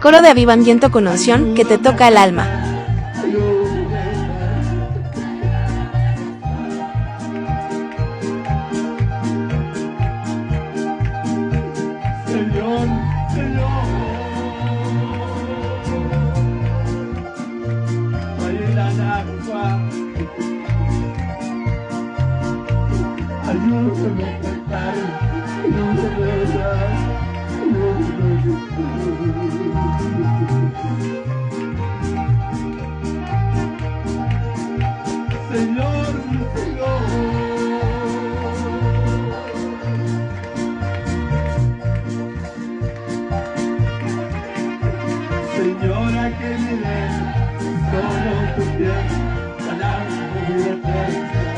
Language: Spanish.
Coro de avivamiento con unción que te toca el alma. Señor, Señor, ayúdame a cantar, ayúdame a orar, Señor, Señor. Señora que me den solo tu piel, para mi vida eterna.